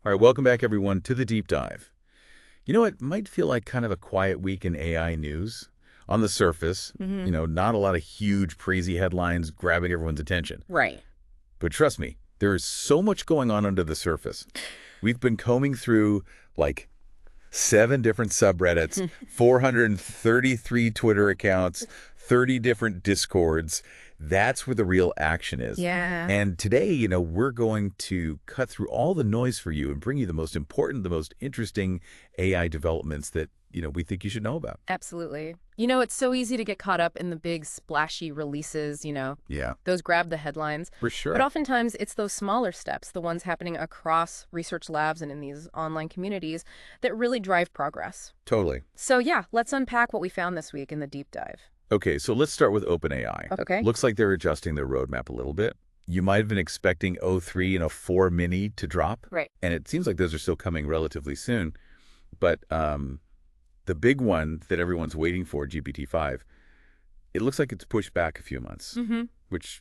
All right, welcome back, everyone, to the deep dive. It might feel like kind of a quiet week in AI news. On the surface, Hmm. not a lot of huge, crazy headlines grabbing everyone's attention. Right. But trust me, there is so much going on under the surface. We've been combing through like 7 different subreddits, 433 Twitter accounts, 30 different Discords. That's where the real action is. Yeah. And today, we're going to cut through all the noise for you and bring you the most important, the most interesting AI developments that, we think you should know about. Absolutely. It's so easy to get caught up in the big splashy releases, Yeah, those grab the headlines. for But sure. oftentimes it's those smaller steps, the ones happening across research labs and in these online communities that really drive progress. Totally. So yeah, let's unpack what we found this week in the deep dive. Okay, so let's start with OpenAI. Okay. Looks like they're adjusting their roadmap a little bit. You might have been expecting O3 and O4 Mini to drop, Right. and it seems like those are still coming relatively soon. But the big one that everyone's waiting for, GPT-5, it looks like it's pushed back a few months, Mm-hmm. which,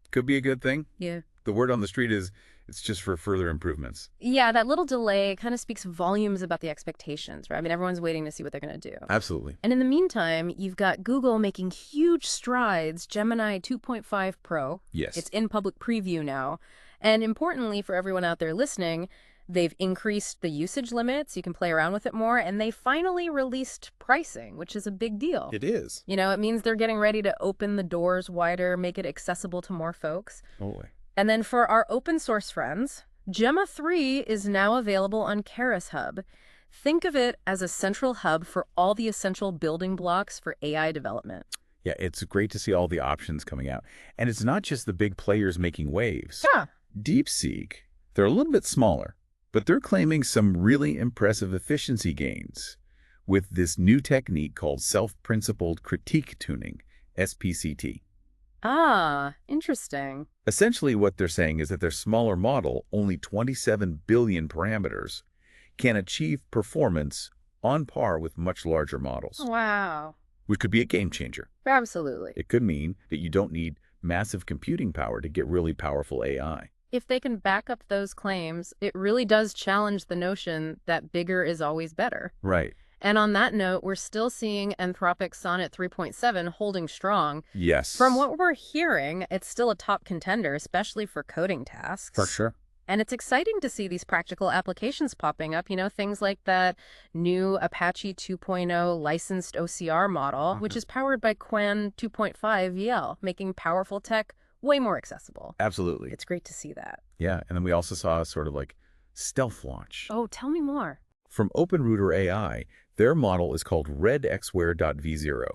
could be a good thing. Yeah. The word on the street is it's just for further improvements. Yeah, that little delay kind of speaks volumes about the expectations, right? I mean, everyone's waiting to see what they're going to do. Absolutely. And in the meantime, you've got Google making huge strides. Gemini 2.5 Pro. Yes. It's in public preview now. And importantly, for everyone out there listening, they've increased the usage limits. You can play around with it more. And they finally released pricing, which is a big deal. It is. It means they're getting ready to open the doors wider, make it accessible to more folks. Totally. And then for our open source friends, Gemma 3 is now available on Keras Hub. Think of it as a central hub for all the essential building blocks for AI development. Yeah, it's great to see all the options coming out. And it's not just the big players making waves. Yeah. DeepSeek, they're a little bit smaller, but they're claiming some really impressive efficiency gains with this new technique called self-principled critique tuning, SPCT. Ah, interesting. Essentially, what they're saying is that their smaller model, only 27 billion parameters, can achieve performance on par with much larger models, Wow. which could be a game changer. Absolutely. It could mean that you don't need massive computing power to get really powerful AI. If they can back up those claims, it really does challenge the notion that bigger is always better. Right. And on that note, we're still seeing Anthropic's Sonnet 3.7 holding strong. Yes. From what we're hearing, it's still a top contender, especially for coding tasks. For sure. And it's exciting to see these practical applications popping up, things like that new Apache 2.0 licensed OCR model, which is powered by Qwen 2.5 VL, making powerful tech way more accessible. Absolutely. It's great to see that. Yeah, and then we also saw sort of like stealth launch. Oh, tell me more. From OpenRouter AI, their model is called redxware.v0,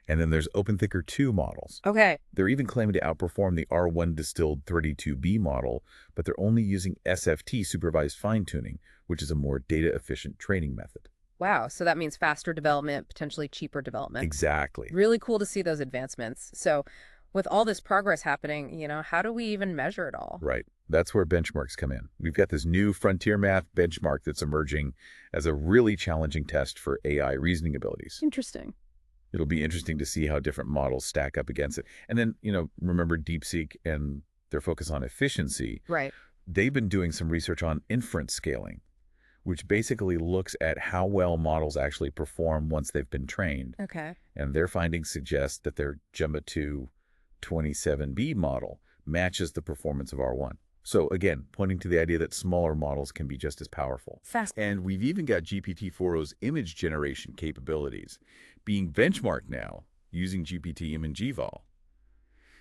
and then there's OpenThinker 2 models. Okay. They're even claiming to outperform the R1 distilled 32B model, but they're only using SFT supervised fine-tuning, which is a more data-efficient training method. Wow. So that means faster development, potentially cheaper development. Exactly. Really cool to see those advancements. So with all this progress happening, how do we even measure it all? Right. That's where benchmarks come in. We've got this new frontier math benchmark that's emerging as a really challenging test for AI reasoning abilities. Interesting. It'll be interesting to see how different models stack up against it. And then, remember DeepSeek and their focus on efficiency. Right. They've been doing some research on inference scaling, which basically looks at how well models actually perform once they've been trained. Okay. And their findings suggest that their Gemma 2 27B model matches the performance of R1. So again, pointing to the idea that smaller models can be just as powerful. Fast. And we've even got GPT-4o's image generation capabilities being benchmarked now using GPT-Im and GVAL.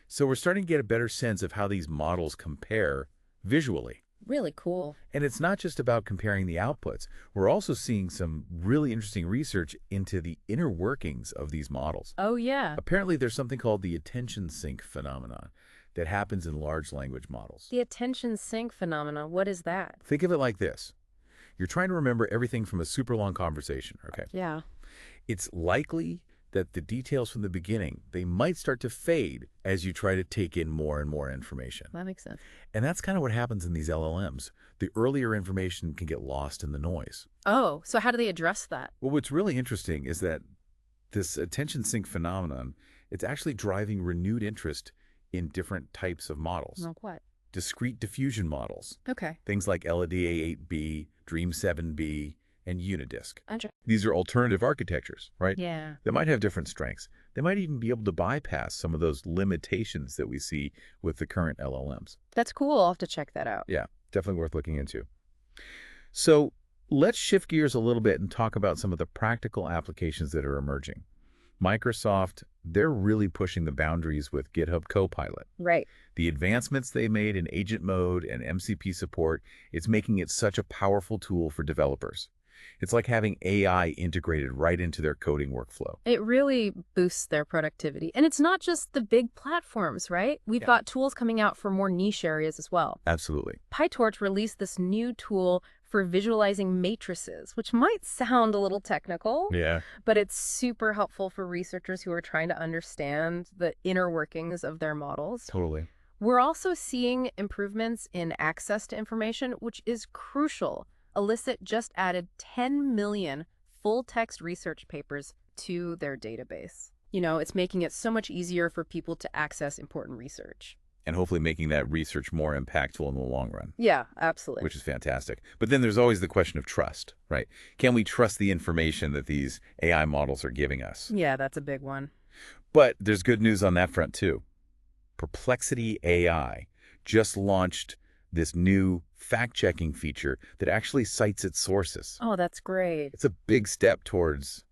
So we're starting to get a better sense of how these models compare visually. Really cool. And it's not just about comparing the outputs. We're also seeing some really interesting research into the inner workings of these models. Oh, yeah. Apparently, there's something called the attention sink phenomenon that happens in large language models. The attention sink phenomena, what is that? Think of it like this. You're trying to remember everything from a super long conversation, okay? Yeah. It's likely that the details from the beginning, they might start to fade as you try to take in more and more information. That makes sense. And that's kind of what happens in these LLMs. The earlier information can get lost in the noise. Oh, so how do they address that? Well, what's really interesting is that this attention sink phenomenon, it's actually driving renewed interest in different types of models. Like what? discrete diffusion models, Okay. things like LDA8B, Dream7B, and Unidisk. Gotcha. These are alternative architectures, right? Yeah. They might have different strengths. They might even be able to bypass some of those limitations that we see with the current LLMs. That's cool. I'll have to check that out. Yeah, definitely worth looking into. So let's shift gears a little bit and talk about some of the practical applications that are emerging. Microsoft, they're really pushing the boundaries with GitHub Copilot. Right. The advancements they made in agent mode and MCP support, it's making it such a powerful tool for developers. It's like having AI integrated right into their coding workflow. It really boosts their productivity. And it's not just the big platforms, right? We've got tools coming out for more niche areas as well. Absolutely. PyTorch released this new tool for visualizing matrices, which might sound a little technical, Yeah. but it's super helpful for researchers who are trying to understand the inner workings of their models. Totally. We're also seeing improvements in access to information, which is crucial. Elicit just added 10 million full-text research papers to their database. You know, it's making it so much easier for people to access important research. And hopefully making that research more impactful in the long run. Yeah, absolutely. Which is fantastic. But then there's always the question of trust, right? Can we trust the information that these AI models are giving us? Yeah, that's a big one. But there's good news on that front, too. Perplexity AI just launched this new fact-checking feature that actually cites its sources. Oh, that's great. It's a big step towards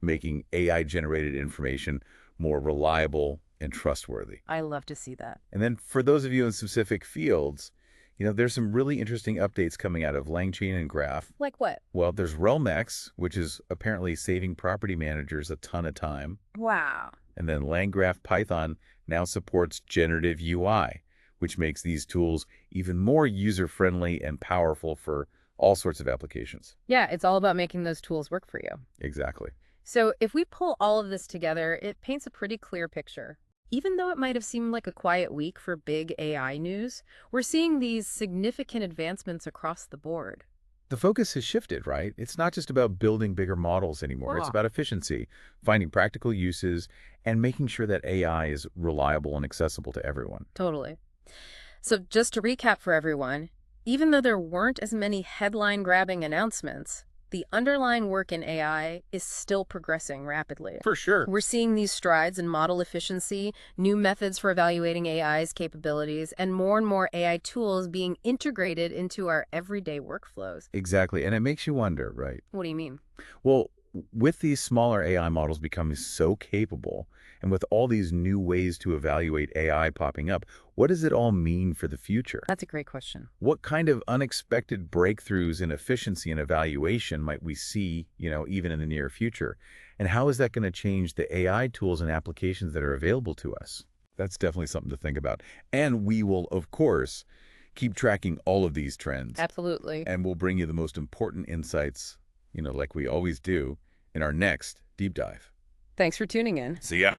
making AI-generated information more reliable and trustworthy. I love to see that. And then for those of you in specific fields, there's some really interesting updates coming out of LangChain and Graph. Like what? Well, there's RealmX, which is apparently saving property managers a ton of time. Wow. And then LangGraph Python now supports generative UI, which makes these tools even more user-friendly and powerful for all sorts of applications. Yeah, it's all about making those tools work for you. Exactly. So if we pull all of this together, it paints a pretty clear picture. Even though it might have seemed like a quiet week for big AI news, we're seeing these significant advancements across the board. The focus has shifted, right? It's not just about building bigger models anymore. It's about efficiency, finding practical uses, and making sure that AI is reliable and accessible to everyone. Totally. So just to recap for everyone, even though there weren't as many headline-grabbing announcements, the underlying work in AI is still progressing rapidly. For sure. We're seeing these strides in model efficiency, new methods for evaluating AI's capabilities, and more AI tools being integrated into our everyday workflows. Exactly. And it makes you wonder, right? What do you mean? Well, with these smaller AI models becoming so capable, and with all these new ways to evaluate AI popping up, what does it all mean for the future? That's a great question. What kind of unexpected breakthroughs in efficiency and evaluation might we see, even in the near future? And how is that going to change the AI tools and applications that are available to us? That's definitely something to think about. And we will, of course, keep tracking all of these trends. Absolutely. And we'll bring you the most important insights, like we always do, in our next deep dive. Thanks for tuning in. See ya.